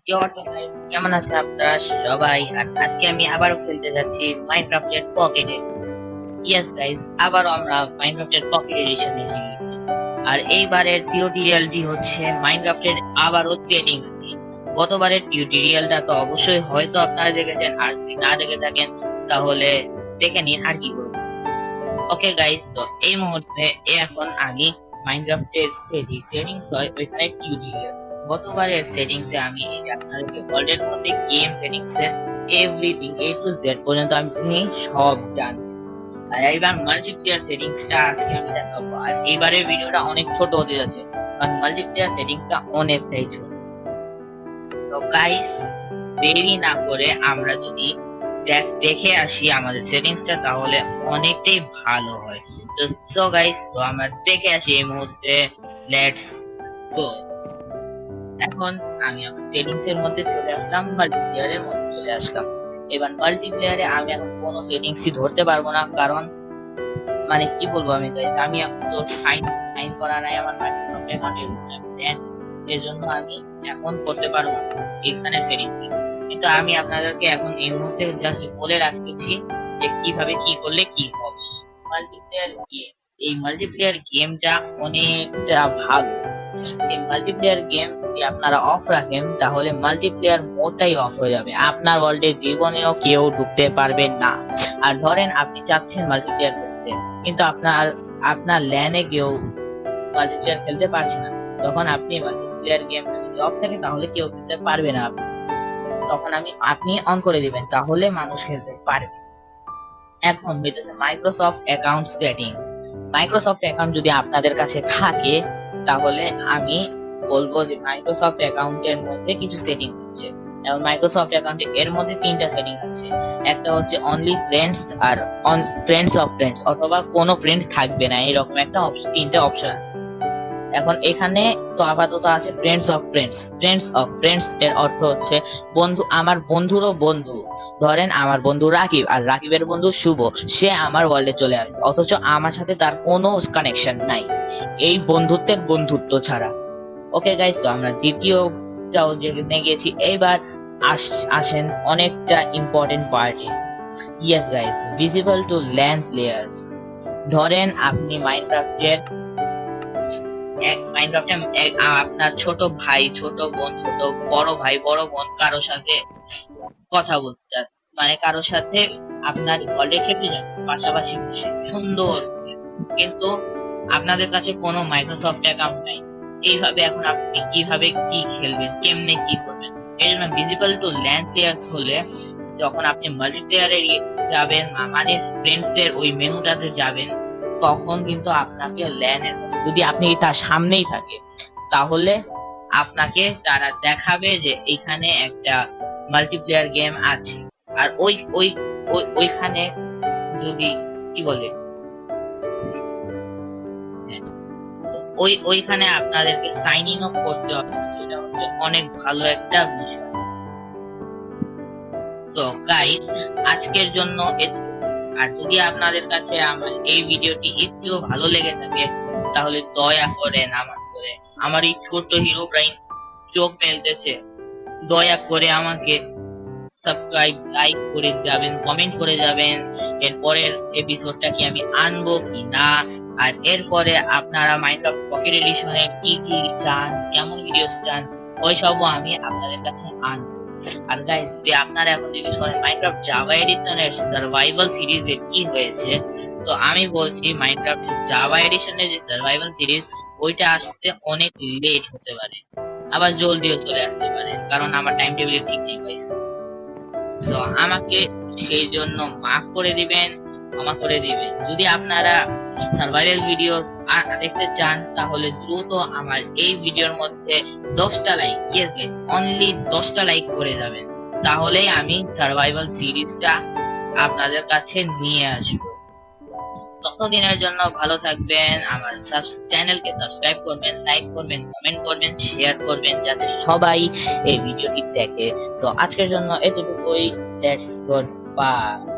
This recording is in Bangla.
কেমন আছেন আপনারা সবাই? আর আজকে আমি আবারও খেলতে যাচ্ছি মাইনক্রাফটের পকেট এডিশন। ইয়েস গাইস, আবারও আমরা মাইনক্রাফটের পকেট এডিশন এসে গেছি। আর এইবারের টিউটোরিয়ালটি হচ্ছে মাইনক্রাফটের আবারও সেটিংস নিয়ে। গতবারের টিউটোরিয়ালটা তো অবশ্যই হয়তো আপনারা দেখেছেন, আর যদি না দেখে থাকেন তাহলে দেখে নিন আর কি করব। ওকে গাইস, তো এই মুহূর্তে এখন আমি মাইনক্রাফটের সেটিংস হয় ওইখানে টিউটোরিয়াল। গতবারের সেটিংস এ আমি আপনাদেরকে ওয়ার্ল্ডের মধ্যে গেম সেটিংস এর এভরিথিং এ টু জেড পর্যন্ত আপনি সব জানবেন। আর এইবার মাল্টিপ্লেয়ার সেটিংসটা আজকে আমি দেখাবো। আর এইবারের ভিডিওটা অনেক ছোট হতে যাচ্ছে কারণ মাল্টিপ্লেয়ার সেটিংসটা অনেকটাই ছোট। সো গাইস, দেরি না করে আমরা যদি দেখে আসি আমাদের সেটিংসটা তাহলে অনেকটাই ভালো হয়। তো সো গাইস, তো আমরা দেখে আসি এই মুহূর্তে। Let's go. এখন আমি আমার সেটিংস এর মধ্যে চলে আসলাম, মাল্টিপ্লেয়ারের মধ্যে চলে আসলাম। এবার মাল্টিপ্লেয়ারে আমি এখন কোনো সেটিংসই ধরতে পারবো না, কারণ মানে কি বলবো আমি গাইস, আমি এখন তো সাইন করা নাই আমার মাইক্রোসফট অ্যাকাউন্টে, এর জন্য আমি এখন করতে পারবো না এখানে সেটিংস। কিন্তু আমি আপনাদেরকে এখন এই মুহূর্তে জাস্ট বলে রাখতেছি যে কিভাবে কি করলে কি হবে। মাল্টিপ্লেয়ার গেম, এই মাল্টিপ্লেয়ার গেমটা অনেকটা ভালো। এই মাল্টিপ্লেয়ার গেম যদি আপনারা অফ রাখেন তাহলে মাল্টিপ্লেয়ার মোডটাই অফ হয়ে যাবে, আপনার ওয়ার্ল্ডে জীবনেও কেউ ঢুকতে পারবে না। আর ধরেন আপনি চাচ্ছেন মাল্টিপ্লেয়ার খেলতে, কিন্তু আপনার ল্যানে কেউ মাল্টিপ্লেয়ার খেলতে পারছে না, তখন আপনি মাল্টিপ্লেয়ার গেম যদি অফ থাকে তাহলে কেউ খেলতে পারবে না। তখন আপনি অন করে দিবেন, তাহলে মানুষ খেলতে পারবে। এখন হইতেছে Microsoft account settings. Microsoft account যদি আপনাদের কাছে থাকে তাহলে আমি বলবো যে মাইক্রোসফট অ্যাকাউন্টের মধ্যে কিছু সেটিং আছে। এবং মাইক্রোসফট অ্যাকাউন্টে এর মধ্যে তিনটা সেটিং আছে। একটা হচ্ছে অনলি ফ্রেন্ডস, আর ফ্রেন্ডস অফ ফ্রেন্ডস, অথবা কোনো ফ্রেন্ড থাকবে না, এরকম একটা তিনটা অপশন আছে। এখন এখানে তো আপাতত আছে friends of friends. Friends of friends এর অর্থ হচ্ছে বন্ধু, আমার বন্ধুরও বন্ধু। ধরেন আমার বন্ধু রাকিব, আর রাকিবের বন্ধু শুভ, সে আমার ওয়ার্ল্ডে চলে আসবে, অথচ আমার সাথে তার কোনো কানেকশন নাই এই বন্ধুত্বের বন্ধুত্ব ছাড়া। ওকে গাইস, তো আমরা দ্বিতীয়টাও জেনে গেছি। এইবার আসেন অনেকটা ইম্পর্টেন্ট পার্টে। Yes guys, visible two land players. ধরেন আপনি মাইনক্রাফটের আপনার ছোট ভাই, ছোট বোন, ছোট বড় ভাই, বড় বোন কারোর সাথে কথা বলতে চান, মানে কারোর সাথে আপনার ওয়ার্ল্ডে খেলতে যাচ্ছেন পাশাপাশি বসে সুন্দর, কিন্তু আপনাদের কাছে কোনো মাইক্রোসফট অ্যাকাউন্ট নাই। এইভাবে এখন আপনি কিভাবে কি খেলবেন, কেমনে কি করবেন? এই জন্য ভিজিবল টু ল্যান্ড প্লেয়ার্স হলে যখন আপনি মাল্টিপ্লেয়ারে যাবেন, মানে ফ্রেন্ডস এর ওই মেনুটাতে যাবেন, তখন কিন্তু আপনাকে ল্যানের, যদি আপনি তার সামনেই থাকে তাহলে আপনাকে তারা দেখাবে যে এখানে একটা মাল্টিপ্লেয়ার গেম আছে। আর ওইখানে যদি কি বলে, ওইখানে আপনাদেরকে সাইন ইন আপ করতে হবে, এটা হচ্ছে অনেক ভালো একটা বিষয়। তো গাইস, আজকের জন্য এটুকু। আর যদি আপনাদের কাছে আমার এই ভিডিওটি একটু ভালো লেগে থাকে তাহলে দয়া করে আমার এই ছোট্ট হিরো ব্রাইন চোখ মেলতেছে, দয়া করে আমাকে সাবস্ক্রাইব, লাইক করে যাবেন, কমেন্ট করে যাবেন এরপরের এপিসোডটা কি আমি আনবো কি না। আর এরপরে আপনারা মাইনক্রাফট পকেট এডিশনে কি কি চান, কেমন ভিডিওস চান, ওইসবও আমি আপনাদের কাছে আনবো। আর গাইস, যদি আপনারা এখন জিজ্ঞেস করেন মাইনক্রাফট জাভা এডিশনের সার্ভাইভাল সিরিজে কি হয়েছে, তো আমি বলছি মাইনক্রাফট জাভা এডিশনের যে সার্ভাইভাল সিরিজ, ওইটা আসতে অনেক লেট হতে পারে, আবার জলদিও চলে আসতে পারে, কারণ আমার টাইম টেবিল ঠিক নেই গাইস। সো আমাকে সেই জন্য মাফ করে দিবেন, ক্ষমা করে দিবেন। যদি আপনারা সার্ভাইভাল ভিডিওস দেখতে চান তাহলে দ্রুত আমার এই ভিডিওর মধ্যে 10টা লাইক, ইয়েস গাইস, অনলি 10টা লাইক করে যাবেন, তাহলেই আমি সার্ভাইভাল সিরিজটা আপনাদের কাছে নিয়ে আসবো। ততদিনের জন্য ভালো থাকবেন, আমার চ্যানেলকে সাবস্ক্রাইব করবেন, লাইক করবেন, কমেন্ট করবেন, শেয়ার করবেন, যাতে সবাই এই ভিডিওটি দেখে। সো আজকের জন্য এতটুকুই। Let's good bye.